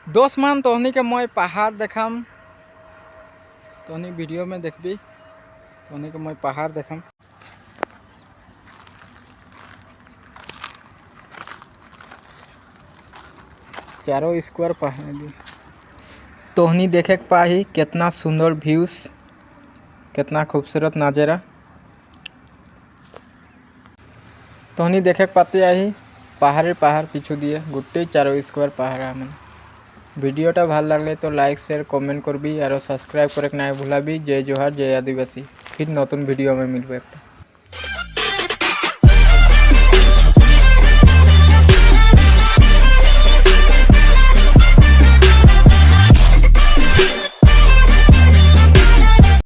दोस्त मान तोहनी के मैं पहाड़ देखाम, तोहनी वीडियो में देखबी। तोहनी के मैं पहाड़ देखाम। चारों स्क्वायर पहाड़ तोहनी देखे के पाही कितना सुंदर व्यूज, कितना खूबसूरत नज़ारा तोहनी देखे के पाते आई। पहाड़ पिछू दिए गोटे चारों स्क्वायर पहाड़ मन। भिडियोटा ভাল লাগলে तो लाइक शेयर कमेंट करबी और सब्सक्राइब करे ना भूलाबी। जय जोहार, जय आदिवासी। फिर नतून भिडियो में मिलबो एक।